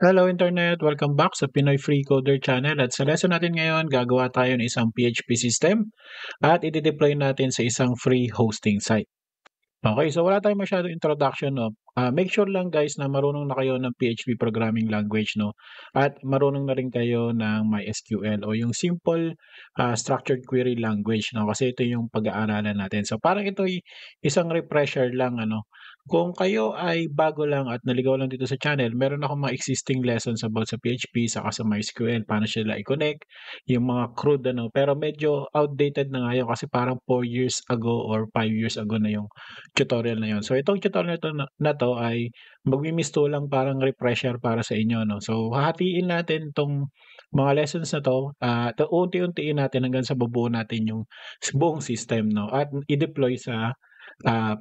Hello Internet! Welcome back sa Pinoy Free Coder Channel at sa lesson natin ngayon gagawa tayo ng isang PHP system at i-deploy natin sa isang free hosting site. Okay, so wala tayong masyadong introduction, no? Make sure lang guys na marunong na kayo ng PHP programming language, no? At marunong na rin kayo ng MySQL o yung simple structured query language, no? Kasi ito yung pag-aaralan natin. So parang ito ay isang refresher lang, ano? Kung kayo ay bago lang at naligaw lang dito sa channel, meron akong mga existing lessons about sa PHP saka sa MySQL, paano sila i-connect, yung mga crude ano, pero medyo outdated na ngayon kasi parang 4 years ago or 5 years ago na yung tutorial na yun. So itong tutorial na to ay magmi-miss lang parang refresher para sa inyo 'no. So hahatiin natin 'tong mga lessons na 'to, unti-untiin natin hanggang sa mabuo natin yung buong system 'no at i-deploy sa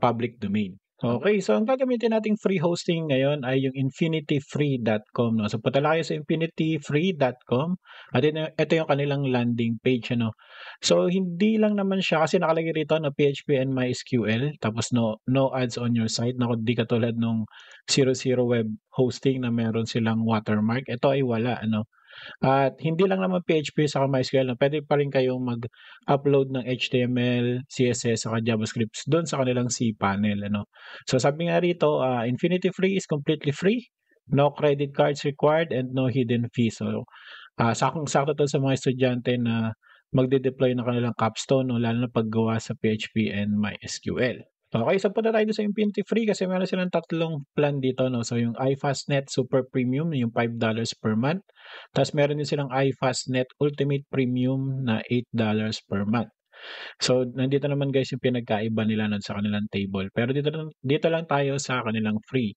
public domain. Okay, so ang gagamitin nating free hosting ngayon ay yung infinityfree.com 'no. So punta lang kayo sa infinityfree.com at ito yung kanilang landing page ano. So hindi lang naman siya kasi nakalagay rito na PHP and MySQL tapos no ads on your site, naku di katulad nung 00 web hosting na meron silang watermark, ito ay wala ano. At hindi lang naman PHP saka MySQL 'no, puwede pa rin kayong mag-upload ng HTML, CSS saka JavaScript do'n sa kanilang cPanel ano. So sabi nga rito, Infinity Free is completely free, no credit cards required and no hidden fees. So, saktong-sakto 'to sa mga estudyante na magde-deploy ng kanilang capstone 'no, lalo na paggawa sa PHP and MySQL. Okay, so punta tayo dun sa Infinity Free kasi meron silang tatlong plan dito 'no. So yung iFastNet Super Premium yung $5 per month, ta's meron din silang iFastNet Ultimate Premium na $8 per month. So nandito naman guys yung pinagkaiba nila nun sa kanilang table, pero dito lang tayo sa kanilang free.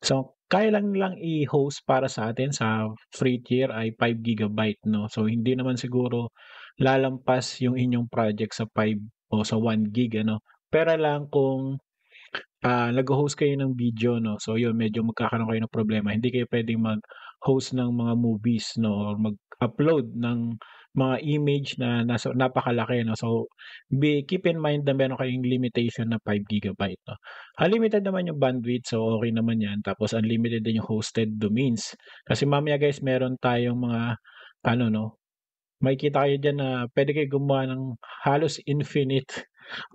So kaya lang nilang i-host para sa atin sa free tier ay 5 GB 'no. So hindi naman siguro lalampas yung inyong project sa 5 o sa 1 gig ano. Pera lang kung nagho-host kayo ng video 'no, so yun medyo magkakaroon kayo ng problema. Hindi kayo puwedeng mag-host ng mga movies 'no, or mag-upload ng mga image na napakalaki 'no. So, keep in mind na meron kayong limitation na 5 GB 'no. Unlimited naman yung bandwidth, so okey naman 'yan. Tapos unlimited din yung hosted domains. Kasi mamaya guys meron tayong mga ano 'no, makikita kayo diyan na puwede kayong gumawa ng halos infinite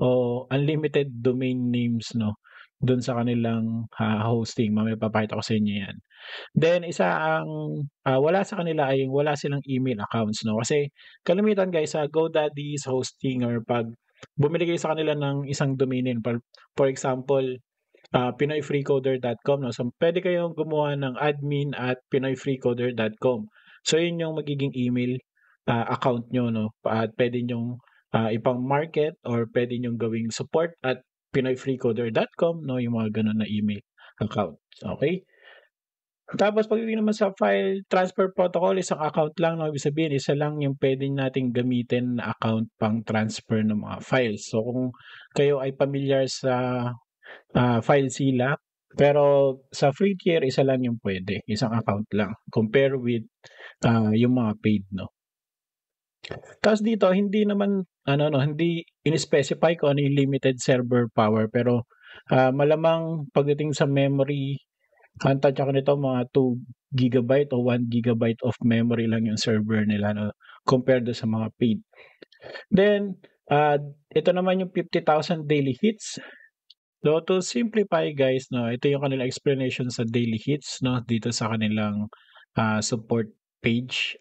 o unlimited domain names 'no, dun sa kanilang, hosting. Mamaya ipapakita ko sa inyo 'yan. Then isa ang, wala sa kanila ay wala silang email accounts 'no, kasi kalimitan guys sa GoDaddy, sa hosting or 'pag bumili kayo sa kanila ng isang domain name for example, pinoyfreecoder.com 'no, so puwede kayong gumawa ng admin@pinoyfreecoder.com. So yun yung magiging email, account niyo 'no, at puwede niyong, ipang-market or puwede niyong gawing support@pinoyfreecoder.com 'no, yung mga gano'n na email account, okey? Tapos pagdating naman sa file transfer protocol, isang account lang 'no, ibig sabihin isa lang yung puwede nating gamitin na account pang-transfer ng mga files. So kung kayo ay pamilyar sa, FileZilla, pero sa free tier isa lang yung puwede, isang account lang compare with, yung mga paid 'no. Tapos dito hindi naman ano 'no, hindi in-specify kung ano yung limited server power pero, malamang pagdating sa memory, ang tantya ko nito mga 2 GB o 1 GB of memory lang yung server nila 'no, compared dun sa mga paid. Then, ito naman yung 50,000 daily hits. So to simplify guys 'no, ito yung kanilang explanation sa daily hits 'no, dito sa kanilang, support page.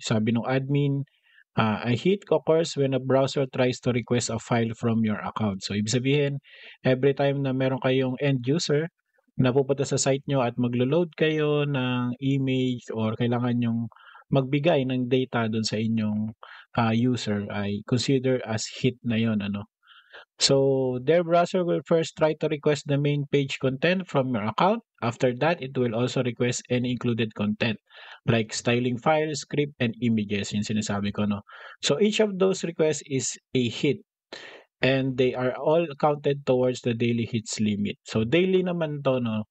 Sabi nung admin, "A hit occurs when a browser tries to request a file from your account." So ibig sabihin, every time na meron kayong end user na pupunta sa site niyo at maglo-load kayo ng image or kailangan niyong magbigay ng data dun sa inyong, user ay consider as hit na yon ano. So, their browser will first try to request the main page content from your account. After that, it will also request any included content like styling files, script, and images, yung sinasabi ko, no? So, each of those requests is a hit and they are all counted towards the daily hits limit. So, daily naman to, no?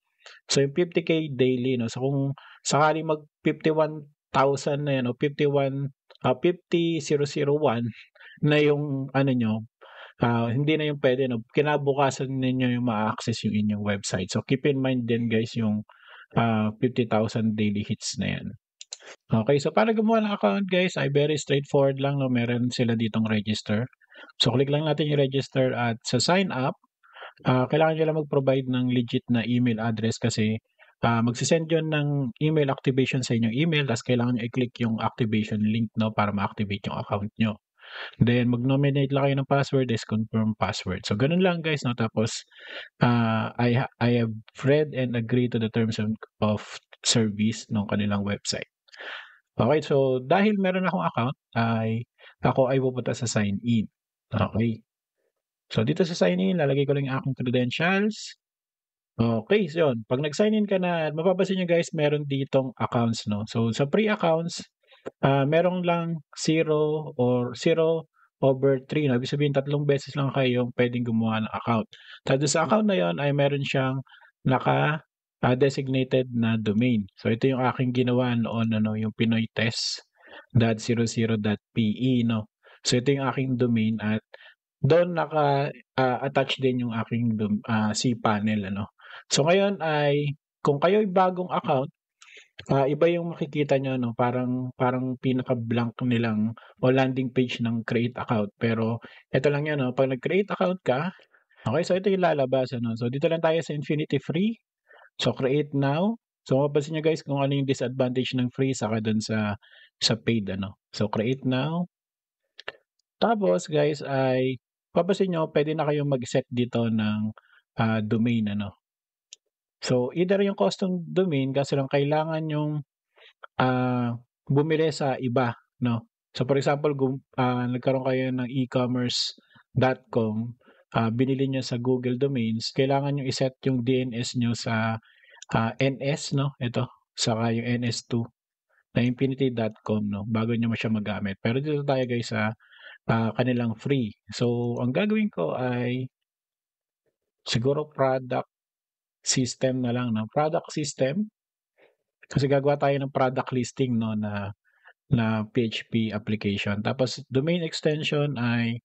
So, yung 50K daily, no? So, kung sakaling mag 51,000 na yan o 50,001 na yung ano nyo, hindi na yung puwede 'no, kinabukasan ninyo yung ma-a-access yung inyong website. So, keep in mind din guys yung, 50,000 daily hits na yan. Okay, so para gumawa ng account guys ay very straightforward lang 'no, meron sila ditong register. So click lang natin yung register at sa sign up, kailangan niyo lang mag-provide ng legit na email address kasi, magse-send yun ng email activation sa inyong email ta's kailangan niyo i-click yung activation link 'no, para ma-activate yung account niyo. Then mag-nominate lang kayo ng password is confirm password. So gano'n lang guys 'no, tapos, I have read and agree to the terms of service nung kanilang website. Okay, so dahil meron akong account ako ay pupunta sa sign in. Okay. So dito sa sign in lalagay ko lang yung aking credentials. Okay, so yun 'pag nag-sign in ka na mapapansin niyo guys meron ditong accounts 'no. So sa free accounts, meron lang 0 or 0/3 'no, ibig sabihin 3 beses lang kayong puwedeng gumawa ng account. Tapos dun sa account na yun ay meron siyang naka, designated na domain. So ito yung aking ginawa noon ano, yung pinoytest.00.pe 'no. So ito yung aking domain at dun attach din yung aking cPanel ano. So ngayon ay kung kayo'y bagong account, iba yung makikita niyo 'no, parang parang pinaka-blank nilang o landing page ng create account. Pero eto lang 'yan 'no, 'pag nag-create account ka, okey, so ito yung lalabas ano. So dito lang tayo sa Infinity Free, so create now. So mapapansin niyo guys kung ano yung disadvantage ng free saka dun sa paid ano. So create now, tapos guys ay mapapansin niyo puwede na kayong mag-set dito ng, domain ano. So either yung custom domain kaso lang kailangan niyong bumili sa iba 'no. So for example nagkaroon kayo ng ecommerce.com, binili niyo sa Google Domains, kailangan niyo i-set yung DNS niyo sa, NS 'no, ito, saka yung NS2 na infinity.com 'no, bago niyo siya magamit. Pero dito tayo guys sa, kanilang free. So ang gagawin ko ay siguro product system na lang 'no, product system, kasi gagawa tayo ng product listing 'no na PHP application. Tapos domain extension ay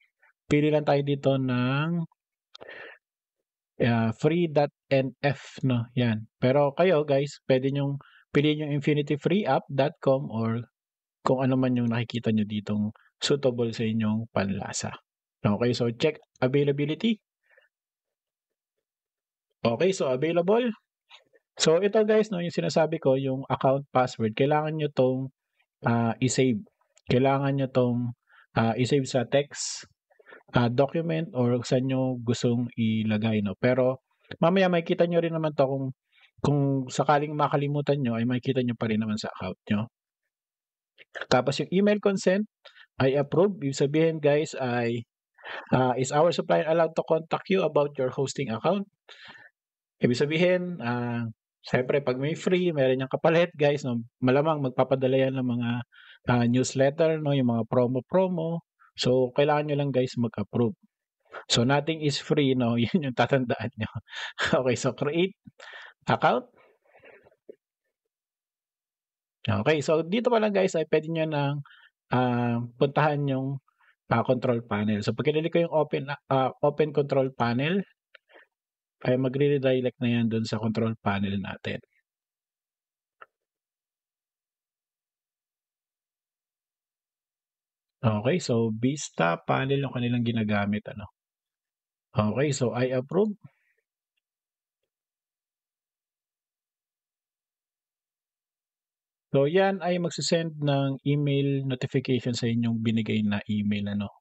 pili lang tayo dito ng, free.nf 'no, 'yan. Pero kayo guys puwede niyong piliin yung infinityfreeapp.com or kung ano man yung nakikita niyo ditong suitable sa inyong panlasa. Okay, so check availability. Okay, so available. So ito guys 'no, yung sinasabi ko yung account password kailangan niyo 'tong, i-save. Kailangan niyo 'tong, i-save sa text, document or saan niyo gustong ilagay 'no. Pero mamaya makikita niyo rin naman 'to kung sakaling makalimutan niyo ay makikita niyo pa rin naman sa account niyo. Tapos yung email consent ay approve, ibig sabihin guys ay, is our supplier allowed to contact you about your hosting account? Ibig sabihin, siyempre 'pag may free meron yang kapalit guys 'no, malamang magpapadala yan ng mga, newsletter 'no, yung mga promo-promo. So kailangan niyo lang guys mag-approve. So nothing is free 'no, yun yung tatandaan niyo. Okay, so create account. Okay, so dito pa lang guys ay puwede niyo ng, puntahan yung, control panel. So 'pag kinlik ko yung open control panel, ay magre-redirect na yan dun sa control panel natin. Okay, so Vista panel yung kanilang ginagamit ano. Okay, so I approve. So yan ay magse-send ng email notification sa inyong binigay na email ano.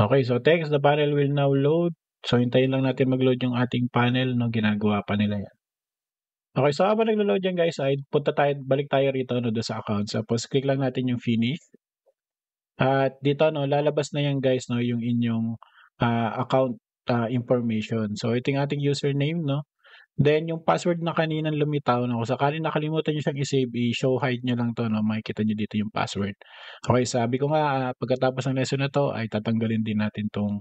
Okay, so text, the panel will now load. So hintayin lang natin mag-load yung ating panel 'no, ginagawa pa nila yan. Okay, so habang naglo-load yan guys ay balik tayo rito 'no, dun sa accounts tapos click lang natin yung finish. At dito 'no, lalabas na yan guys 'no, yung inyong, account, information. So ito yung ating username 'no, then yung password na kaninang lumitaw 'no, kung sakaling nakalimutan niyo siyang i-save, i-show hide niyo lang 'to 'no, makikita niyo dito yung password. Okay, sabi ko nga, pagkatapos ng lesson na 'to ay tatanggalin din natin 'tong,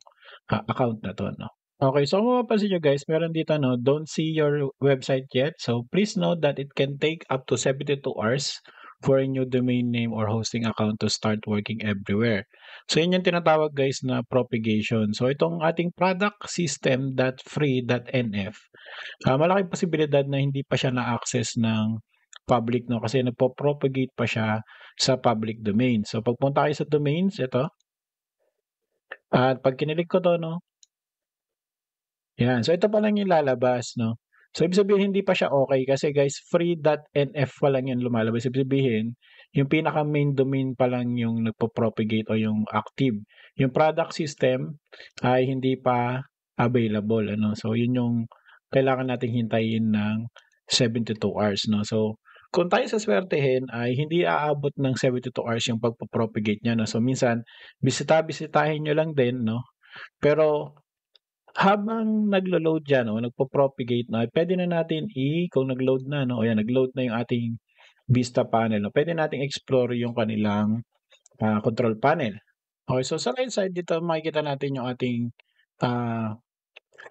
account na 'to 'no. Okay, so kung mapapansin niyo guys meron dito 'no, don't see your website yet. So please note that it can take up to 72 hours for a new domain name or hosting account to start working everywhere. So yun yung tinatawag guys na propagation. So itong ating product system.free.nf, malaking posibilidad na hindi pa siya na-access ng public, no, kasi nagpo-propagate pa siya sa public domain. So pagpunta kayo sa domains, ito, at pag kinilik ko 'to, 'no, yan. So ito pa lang yung lalabas, 'no. So ibig sabihin hindi pa siya okey kasi guys free.nf pa lang yan lumalabas. Ibig sabihin yung pinaka main domain pa lang yung nagpo-propagate o yung active. Yung product system ay hindi pa available, ano. So yun yung kailangan nating hintayin ng 72 hours, 'no. So kung tayo saswertehin ay hindi aabot ng 72 hours yung pagpo-propagate niya, 'no. So minsan bisitahin niyo lang din, 'no, pero habang naglo-load yan o nagpo-propagate na, puwede na natin kung nag-load na, 'no, o yan nag-load na yung ating vista panel, 'no, puwede nating explore yung kanilang, control panel. Okey, so sa right side dito makikita natin yung ating, ah,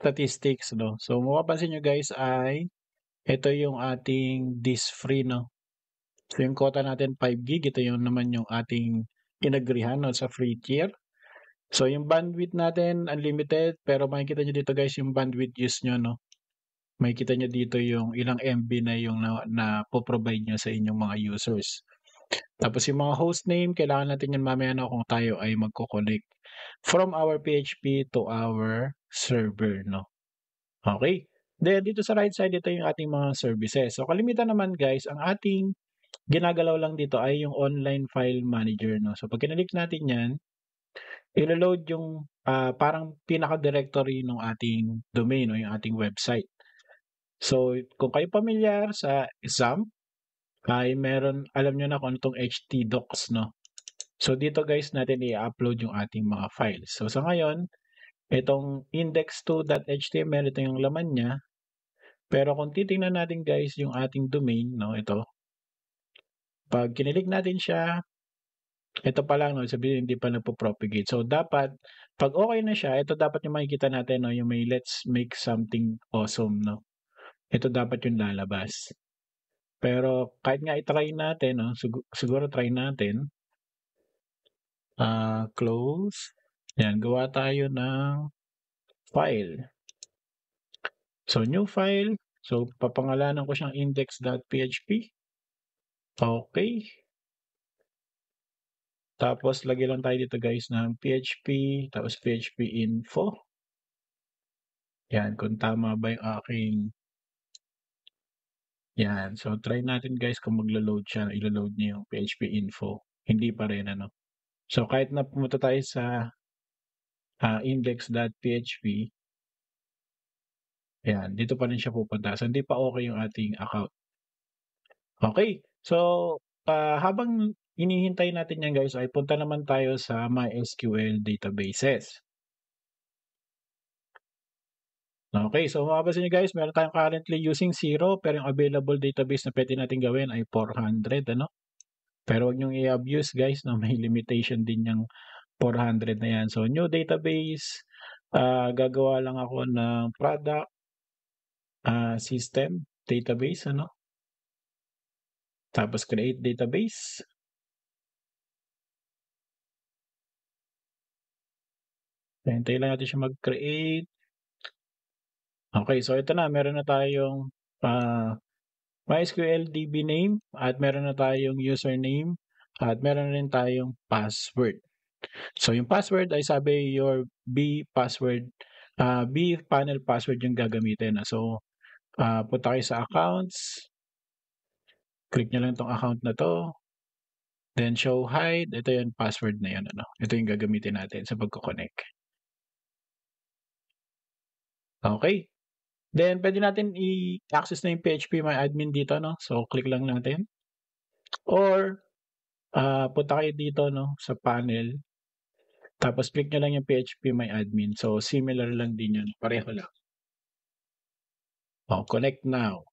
statistics, 'no. So mapapansin niyo guys ay ito yung ating disk free, 'no. So yung quota natin 5 gig, ito yung naman yung ating inagreehan, 'no, sa free tier. So yung bandwidth natin unlimited, pero makikita niyo dito guys yung bandwidth use niyo, 'no. Makikita niyo dito yung ilang MB na yung napo-provide niyo sa inyong mga users. Tapos yung mga hostname kailangan natin yan mamaya, 'no, kung tayo ay magko-connect from our PHP to our server, 'no. Okey. Then dito sa right side, ito yung ating mga services. So kalimitan naman guys, ang ating ginagalaw lang dito ay yung online file manager, 'no. So pag kinlik natin yan, ilo-load yung, parang pinaka-directory nung ating domain o yung ating website. So kung kayo pamilyar sa XAMPP ay alam niyo na kung ano 'tong htdocs, 'no. So dito guys natin i-upload yung ating mga files. So sa ngayon, itong index2.html, ito yung laman niya. Pero kung titingnan natin guys yung ating domain, 'no, ito. Pag kinilik natin siya, ito pa lang, 'no, sabihin hindi pa nagpo-propagate. So dapat 'pag okey na siya, ito dapat yung makikita natin, 'no, yung may let's make something awesome, 'no. Ito dapat yung lalabas. Pero kahit nga i-try natin, 'no, siguro try natin, close, 'yan, gawa tayo ng file. So new file, so papangalanan ko siyang index.php, okey. Tapos lagyan lang tayo dito guys ng PHP, tapos PHP info. 'Yan, kung tama ba yung aking 'yan. So try natin guys kung maglo-load siya, ilo-load niya yung PHP info. Hindi pa rin, ano. So kahit na pumunta tayo sa, index.php, ayan, dito pa rin siya pupunta. So hindi pa okey yung ating account. Okey, so, habang hinihintay natin 'yan guys ay punta naman tayo sa MySQL databases. Okey, so mapapansin niyo guys meron tayong currently using 0 pero yung available database na puwede nating gawin ay 400, ano. Pero wag niyong i-abuse guys, 'no, may limitation din yang 400 na 'yan. So new database, gagawa lang ako ng product, system database, ano, tapos create database. Hintayin lang natin siya mag-create. Okey, so ito na meron na tayong, MySQL DB name at meron na tayong username at meron na rin tayong password. So yung password ay sabi your panel password yung gagamitin. So, punta kayo sa accounts, click niyo lang 'tong account na 'to, then show hide, ito yung password na 'yan, ano. Ito yung gagamitin natin sa pagko-connect. Okey, then puwede natin i-access na yung phpMyAdmin dito, 'no. So click lang natin or, punta kayo dito, 'no, sa panel, tapos click niyo lang yung phpMyAdmin. So similar lang din 'yun, pareho lang. Oh, connect now.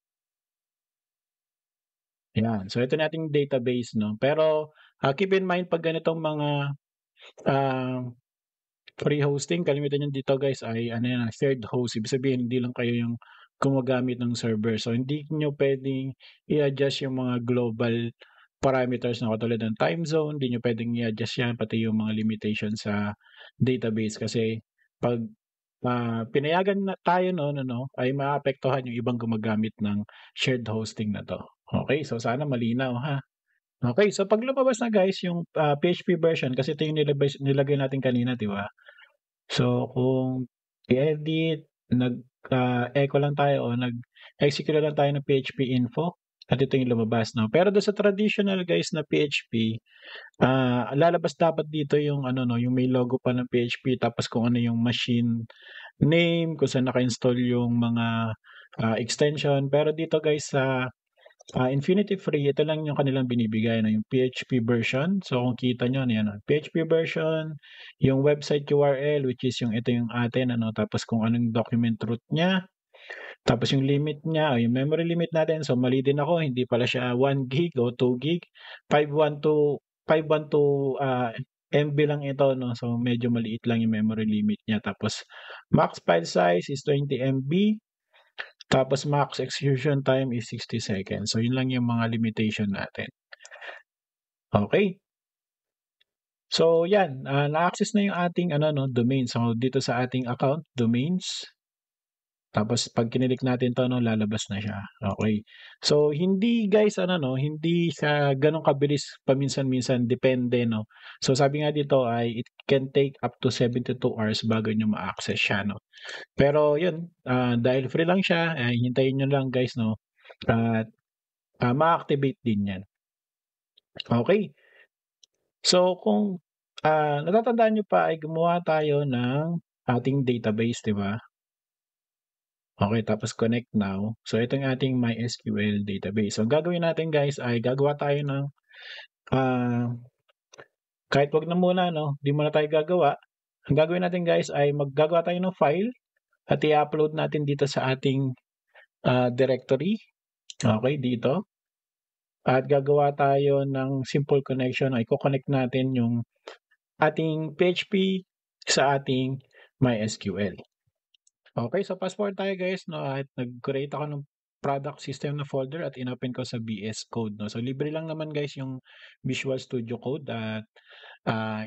'Yan. So ito na ating database, 'no. Pero, keep in mind 'pag ganitong mga, ah, free hosting kalimitan niyan dito guys ay ano yan, shared host. Ibig sabihin hindi lang kayo yung gumagamit ng server. So hindi niyo puwedeng i-adjust yung mga global, parameters na katulad ng time zone, di niyo puwedeng i-adjust 'yan, pati yung mga limitation sa database kasi 'pag, pinayagan na tayo nun ano, ay maapektuhan yung ibang gumagamit ng shared hosting na 'to. Okey, so sana malinaw ha. Okey, so 'pag lumabas na guys yung, PHP version kasi ito yung nilagay natin kanina, 'di ba? So, kung i-edit, echo lang tayo o nag-execute lang tayo ng PHP info at ito yung lumabas 'no. Pero dun sa traditional guys na PHP, lalabas dapat dito yung ano 'no, yung may logo pa ng PHP tapos kung ano yung machine name, kung saan naka-install yung mga, extension. Pero dito guys sa Infinity Free, ito lang yung kanilang binibigay 'no, yung PHP version. So, kung kita niyo ayan, PHP version, yung website URL which is yung ito yung atin ano, tapos kung anong document root niya, tapos yung limit niya o yung memory limit natin. So, mali din ako, hindi pala siya 1 gig o 2 gig, 512 MB lang ito 'no. So, medyo maliit lang yung memory limit niya. Tapos max file size is 20 MB. Tapos max execution time is 60 seconds. So, yun lang yung mga limitation natin. Okay. So, yan, na-access na yung ating ano 'no, domain. So, dito sa ating account, domains, tapos 'pag kinilik natin 'to 'no, lalabas na siya, okay. So, hindi guys ano 'no, hindi siya gano'n kabilis paminsan-minsan, depende 'no. So, sabi nga dito ay it can take up to 72 hours bago niyo ma-access siya 'no. Pero yun, dahil free lang siya, ay hintayin niyo lang guys 'no, at ma-activate din 'yan. Okey. So kung, natatandaan niyo pa ay gumawa tayo ng ating database, 'di ba? Okey, tapos connect now. So ito yung ating MySQL database. So ang gagawin natin guys ay gagawa tayo ng, ah, kahit 'wag na muna 'no, 'di muna tayo gagawa. Ang gagawin natin guys ay gagawa tayo ng file at i-upload natin dito sa ating, directory. Okey, dito. At gagawa tayo ng simple connection o iko-connect natin yung ating PHP sa ating MySQL. Okay, so fast forward tayo guys 'no at nag-create ako ng product system na folder at inopen ko sa VS Code 'no. So libre lang naman guys yung Visual Studio Code at,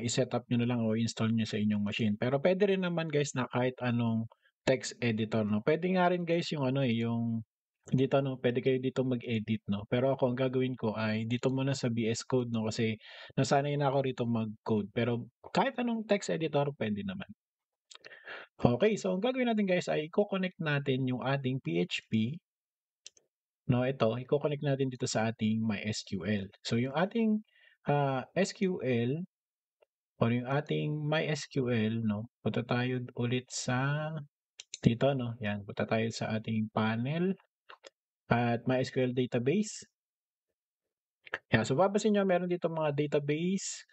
i-setup niyo na lang o install niyo sa inyong machine. Pero puwede rin naman guys na kahit anong text editor 'no. Puwede nga rin guys yung ano, yung dito 'no, puwede kayo dito mag-edit 'no. Pero ako ang gagawin ko ay dito muna sa VS Code 'no, kasi nasanay na ako rito mag-code. Pero kahit anong text editor puwede naman. Okay, so ang gagawin natin guys ay iko-connect natin yung ating PHP 'no, ito iko-connect natin dito sa ating MySQL. So yung ating, SQL or yung ating MySQL 'no, punta tayo ulit sa dito 'no, 'yan punta tayo sa ating panel at MySQL database. Yan, so papansin niyo meron dito mga database,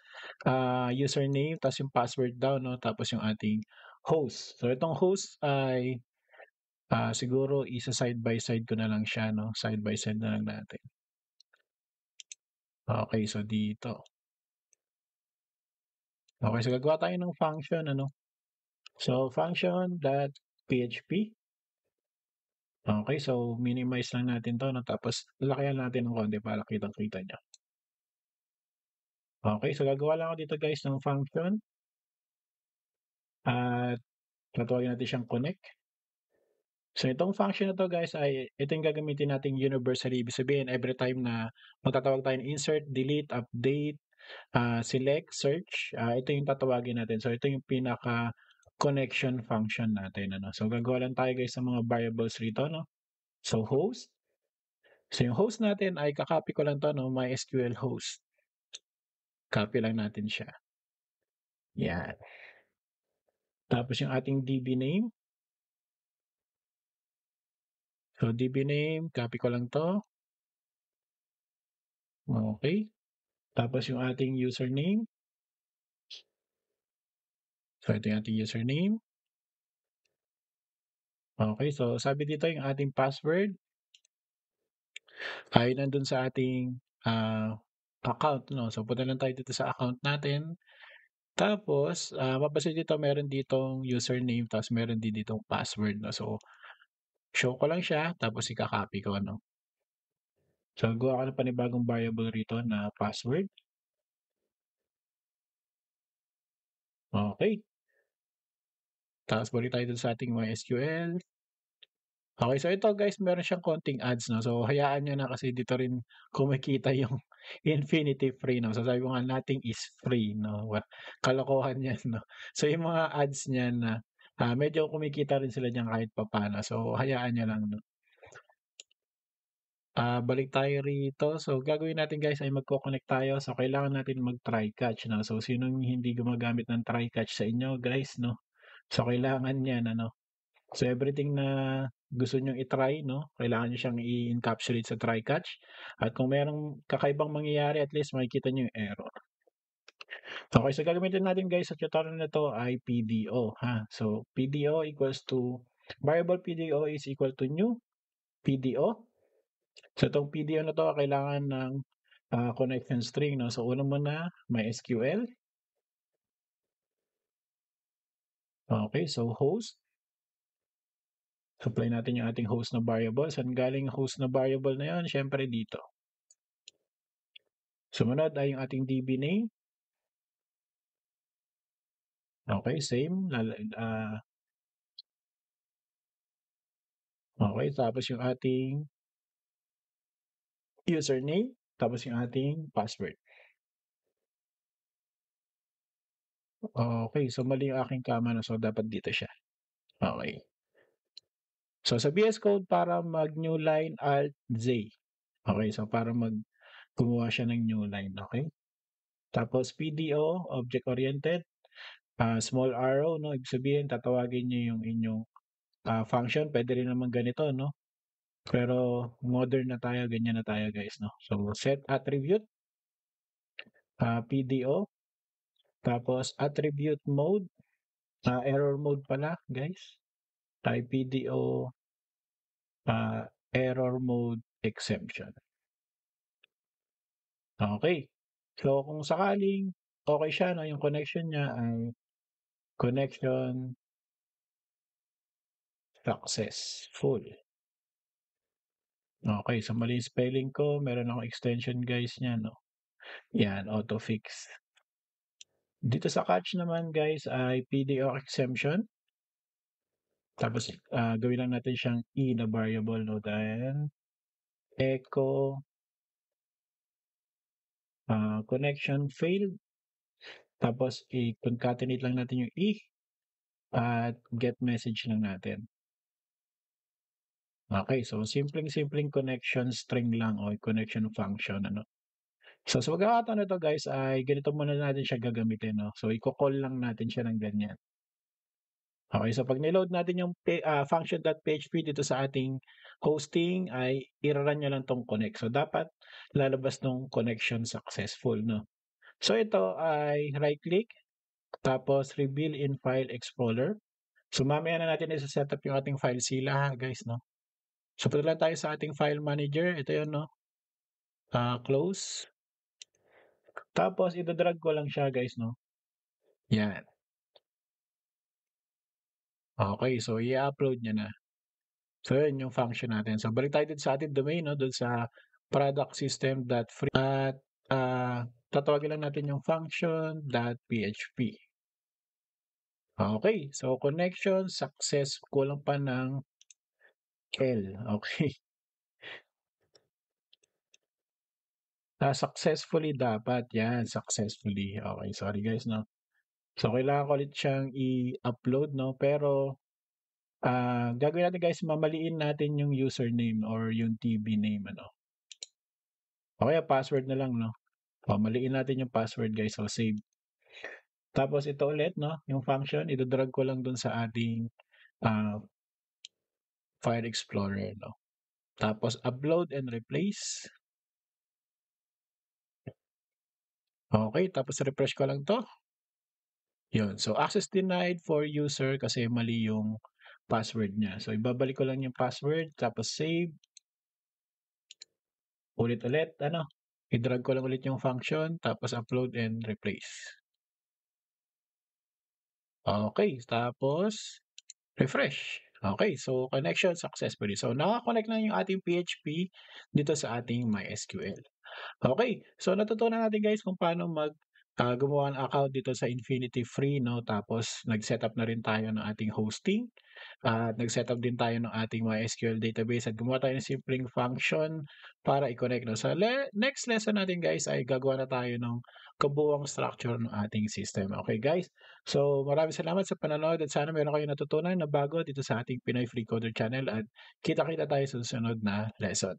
username ta's yung password daw 'no, tapos yung ating host. So itong host ay siguro isa-side by side ko na lang siya 'no, side by side na lang natin. Okey, so dito. Okey, so gagawa tayo ng function ano. So function.php. Okey, so minimize lang natin 'to 'no, tapos lalakihan natin ng konti para kitang-kita niyo. Okey, so gagawa lang ako dito guys ng function at tatawagin natin siyang connect. So itong function na 'to guys ay ito yung gagamitin nating universally. Ibig sabihin every time na magtatawag tayo ng insert, delete, update, select, search, ito yung tatawagin natin. So ito yung pinaka-connection function natin ano. So gagawa lang tayo guys ng mga variables rito 'no. So host, so yung host natin ay ka-copy ko lang 'to 'no, MySQL host. Copy lang natin siya, 'yan. Tapos yung ating DB name, so DB name copy ko lang 'to, okey. Tapos yung ating username, so ito yung ating username. Okey, so sabi dito yung ating password ay nandun sa ating, account 'no. So punta lang tayo dito sa account natin. Tapos, mapapansin dito meron ditong username tapos meron din ditong password 'no. So show ko lang siya tapos ika-copy ko 'no. So, gawa ka ng panibagong variable rito na password. Okay. Tapos balik tayo dun sa ating MySQL. Okay, so ito guys, meron siyang konting ads 'no. So, hayaan niyo na kasi dito rin kumikita yung Infinity Free 'no. So, sabi ko nga nothing is free 'no, kalokohan 'yan 'no. So, yung mga ads niyan na, medyo kumikita rin sila diyan kahit papaano. So, hayaan niyo lang 'no. Balik tayo rito. So, gagawin natin guys ay magko-connect tayo. So, kailangan natin mag-try catch 'no. So, sinong hindi gumagamit ng try catch sa inyo guys 'no. So, kailangan niyan ano. So, everything na gusto niyong i-try 'no, kailangan niyo siyang i-encapsulate sa try catch at kung merong kakaibang mangyayari at least makikita niyo yung error. Okay, so gagamitin natin guys sa tutorial na 'to ay PDO ha. So, PDO equals to variable PDO is equal to new PDO. So, itong PDO na 'to kailangan ng, connection string 'no. So, una muna MySQL. Okay, so host. Supply natin yung ating host na variable. Saan galing yung host na variable na yun? Siyempre dito. Sumunod ay yung ating DB name. Okay, same. Okay, tapos yung ating username, tapos yung ating password. Okay, so mali yung aking kama na so dapat dito siya. Okay. So sa VS Code para mag new line Alt Z. Okay, so para gumawa siya ng new line, okay? Tapos PDO, object oriented, small arrow, no? Ibig sabihin tatawagin niyo yung inyong function. Pwede rin naman ganito, no? Pero modern na tayo, ganyan na tayo guys, no? So set attribute, PDO, tapos attribute mode, error mode pala guys. Type PDO, error mode exception. Okay. So kung sakaling okay siya, no, yung connection niya ay connection successful. Okay, so mali yung spelling ko, meron akong extension guys niya, no. Yan, auto-fix. Dito sa catch naman guys ay PDO exemption. Tapos, gawin lang natin siyang E na variable, no, then echo, connection failed. Tapos, i-concatenate lang natin yung E at get message lang natin. Okay, so simpleng-simpleng connection string lang o connection function, ano. So, sa pagkakataon na 'to guys ay ganito muna natin siya gagamitin, no. So, iko-call lang natin siya ng ganyan. Okay, so 'pag niload natin yung function.php dito sa ating hosting ay i-ra-run niyo lang 'tong connect. So, dapat lalabas nung connection successful 'no. So, ito ay right click tapos reveal in file explorer. So, mamaya na natin isa-setup yung ating FileZilla ha guys 'no. So, punta lang tayo sa ating file manager, ito yun 'no, close. Tapos ida-drag ko lang siya guys 'no, 'yan. Okay, so i-upload niya na. So yun yung function natin. So balik tayo dun sa ating domain 'no, dun sa productsystem.free at, tatawagin lang natin yung function.php. Okay, so connection success kulang pa ng L, okay. Successfully dapat, 'yan successfully. Okay, sorry guys 'no. So kailangan ko ulit siyang i-upload 'no, pero, gagawin natin guys mamaliin natin yung username or yung DB name ano. O kaya password na lang 'no. Maliin natin yung password guys, so save. Tapos ito ulit 'no, yung function ido-drag ko lang dun sa ating, ah, file explorer 'no. Tapos upload and replace. Okay, tapos refresh ko lang 'to. Yun, so access denied for user kasi mali yung password niya. So ibabalik ko lang yung password tapos save. Ulit-ulit ano, i-drag ko lang ulit yung function tapos upload and replace. Okay, tapos refresh. Okay, so connection successfully. So naka-connect na yung ating PHP dito sa ating MySQL. Okay, so natutunan natin guys kung paano gumawa ng account dito sa Infinity Free 'no, tapos nag-setup na rin tayo ng ating hosting at nag-setup din tayo ng ating MySQL database at gumawa tayo ng simpleng function para i-connect 'no. Sa next lesson natin guys ay gagawa na tayo ng kabuuang structure ng ating system. Okay guys, so maraming salamat sa panonood at sana meron kayong natutunan na bago dito sa ating Pinoy Free Coder Channel at kita-kita tayo sa susunod na lesson.